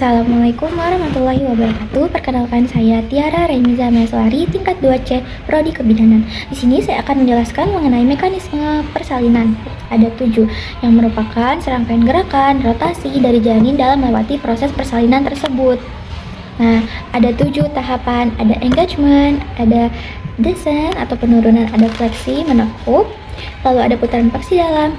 Assalamualaikum warahmatullahi wabarakatuh. Perkenalkan, saya Tiara Remiza Meslari, tingkat 2C, Prodi Kebidanan. Di sini saya akan menjelaskan mengenai mekanisme persalinan. Ada 7 yang merupakan serangkaian gerakan rotasi dari janin dalam melewati proses persalinan tersebut. Nah, ada 7 tahapan, ada engagement, ada descent atau penurunan, ada fleksi menekuk, lalu ada putaran paksi dalam,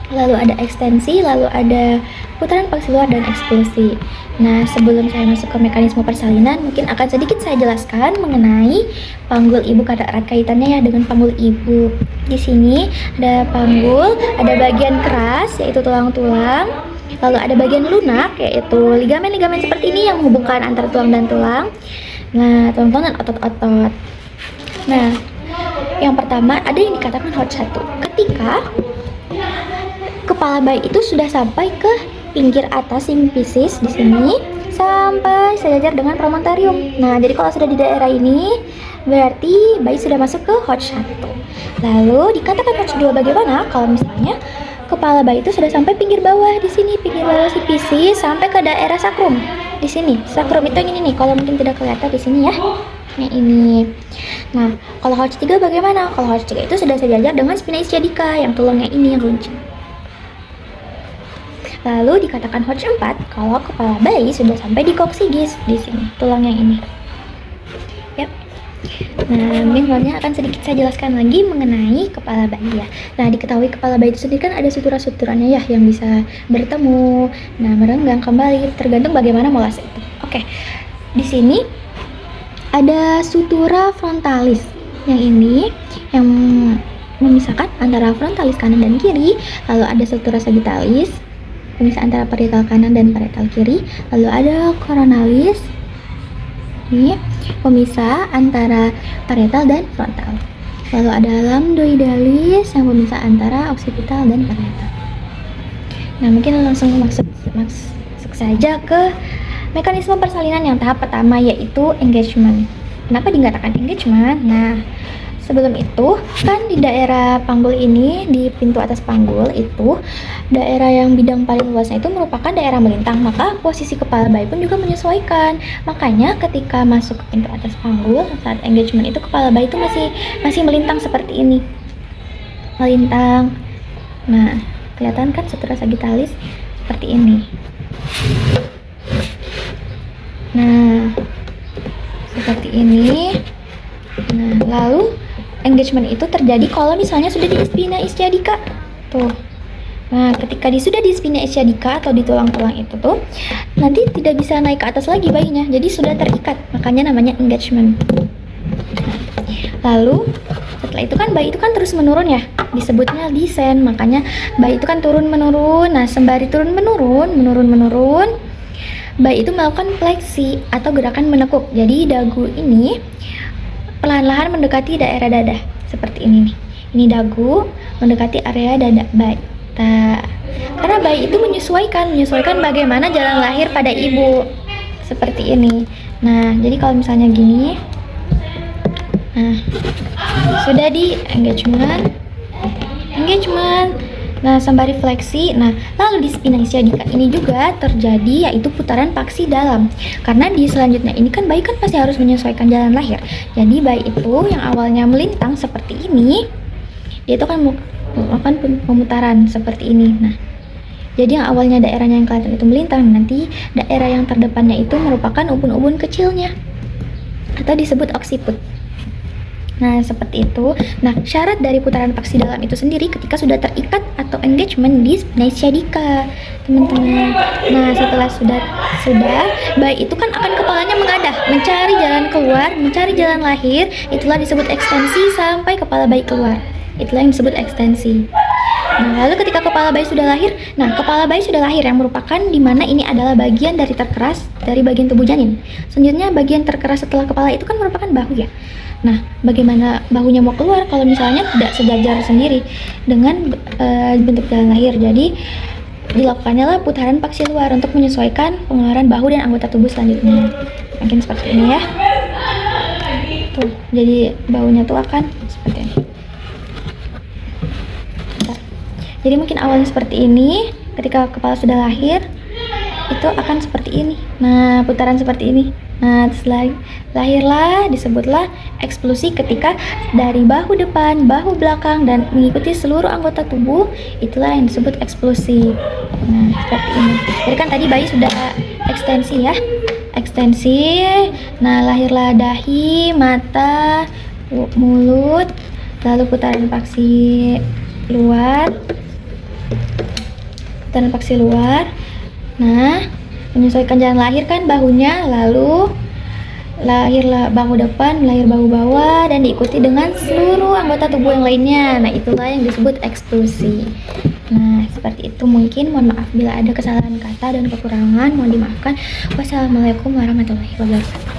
lalu ada ekstensi, lalu ada putaran paksi luar dan eksklusi. Nah, sebelum saya masuk ke mekanisme persalinan, mungkin akan sedikit saya jelaskan mengenai panggul ibu karena erat kaitannya ya dengan panggul ibu. Di sini ada panggul, ada bagian keras yaitu tulang-tulang, lalu ada bagian lunak yaitu ligamen-ligamen seperti ini yang menghubungkan antara tulang dan tulang. Nah, tulang-tulang dan otot-otot. Nah, yang pertama ada yang dikatakan HOT1. Ketika kepala bayi itu sudah sampai ke pinggir atas simfisis di sini sampai sejajar dengan promontorium. Nah, jadi kalau sudah di daerah ini berarti bayi sudah masuk ke HOT1. Lalu dikatakan HOT2 bagaimana? Kalau misalnya kepala bayi itu sudah sampai pinggir bawah di sini, pinggir bawah simfisis sampai ke daerah sakrum. Di sini, sakrum itu yang ini nih, kalau mungkin tidak kelihatan di sini ya. Yang ini. Nah, kalau HOT3 bagaimana? Kalau HOT3 itu sudah sejajar dengan spina ischiadica yang tulangnya ini yang runcing. Lalu dikatakan HOT4 kalau kepala bayi sudah sampai di koksigis di sini, tulang yang ini. Yap. Nah, mungkin selanjutnya akan sedikit saya jelaskan lagi mengenai kepala bayi ya. Nah, diketahui kepala bayi itu sendiri kan ada sutura-suturanya ya yang bisa bertemu, nah merenggang kembali tergantung bagaimana molase itu. Oke. Di sini ada sutura frontalis yang ini yang memisahkan antara frontalis kanan dan kiri, lalu ada sutura sagittalis pemisah antara parietal kanan dan parietal kiri, lalu ada coronalis ini pemisah antara parietal dan frontal, lalu ada lambdoidalis yang pemisah antara occipital dan parietal. Nah, mungkin langsung masuk saja ke mekanisme persalinan yang tahap pertama yaitu engagement. Kenapa dikatakan engagement? Nah, sebelum itu kan di daerah panggul ini, di pintu atas panggul itu daerah yang bidang paling luasnya itu merupakan daerah melintang, maka posisi kepala bayi pun juga menyesuaikan. Makanya ketika masuk ke pintu atas panggul saat engagement itu kepala bayi itu masih melintang seperti ini, melintang. Nah, kelihatan kan sutura sagittalis seperti ini. Nah, seperti ini. Nah, lalu engagement itu terjadi kalau misalnya sudah di spina ischiadica tuh. Nah, ketika sudah di spina ischiadica atau di tulang-tulang itu tuh nanti tidak bisa naik ke atas lagi bayinya, jadi sudah terikat, makanya namanya engagement. Lalu setelah itu kan bayi itu kan terus menurun ya, disebutnya descent, makanya bayi itu kan turun menurun. Nah, sembari turun menurun, bayi itu melakukan fleksi atau gerakan menekuk. Jadi dagu ini perlahan-lahan mendekati daerah dada seperti ini nih. Ini dagu mendekati area dada bayi. Karena bayi itu menyesuaikan bagaimana jalan lahir pada ibu seperti ini. Nah, jadi kalau misalnya gini, nah sudah di engagement. Nah, sembari fleksi. Nah, lalu di spina ischiadica ini juga terjadi yaitu putaran paksi dalam. Karena di selanjutnya ini kan bayi kan pasti harus menyesuaikan jalan lahir. Jadi bayi itu yang awalnya melintang seperti ini, dia itu kan melakukan pemutaran seperti ini. Nah, jadi yang awalnya daerahnya yang kelihatan itu melintang, nanti daerah yang terdepannya itu merupakan ubun-ubun kecilnya atau disebut occiput. Nah, seperti itu. Nah, syarat dari putaran paksi dalam itu sendiri ketika sudah terikat atau engagement di spina ischiadica, teman-teman. Nah, setelah sudah bayi itu kan akan kepalanya mengadah, mencari jalan keluar, mencari jalan lahir, itulah disebut ekstensi sampai kepala bayi keluar. Itulah yang disebut ekstensi. Nah, lalu ketika kepala bayi sudah lahir, kepala bayi sudah lahir yang merupakan dimana ini adalah bagian dari terkeras dari bagian tubuh janin. Selanjutnya bagian terkeras setelah kepala itu kan merupakan bahu ya. Nah, bagaimana bahunya mau keluar kalau misalnya tidak sejajar sendiri dengan bentuk jalan lahir? Jadi dilakukannya lah putaran paksi luar untuk menyesuaikan pengeluaran bahu dan anggota tubuh selanjutnya. Mungkin seperti ini ya. Tuh, jadi bahunya tuh akan seperti ini. Jadi mungkin awalnya seperti ini, ketika kepala sudah lahir, itu akan seperti ini. Nah, putaran seperti ini. Nah, setelah lahirlah disebutlah eksplosi ketika dari bahu depan, bahu belakang, dan mengikuti seluruh anggota tubuh, itulah yang disebut eksplosi. Nah, seperti ini. Jadi kan tadi bayi sudah ekstensi ya. Ekstensi. Nah, lahirlah dahi, mata, mulut, lalu putaran paksi luar. Putaran paksi luar. Nah, menyesuaikan jalan lahir kan bahunya, lalu lahirlah bahu depan, lahir bahu bawah, dan diikuti dengan seluruh anggota tubuh yang lainnya. Nah, itulah yang disebut eksklusi. Nah, seperti itu. Mungkin mohon maaf bila ada kesalahan kata dan kekurangan, mohon dimaafkan. Wassalamualaikum warahmatullahi wabarakatuh.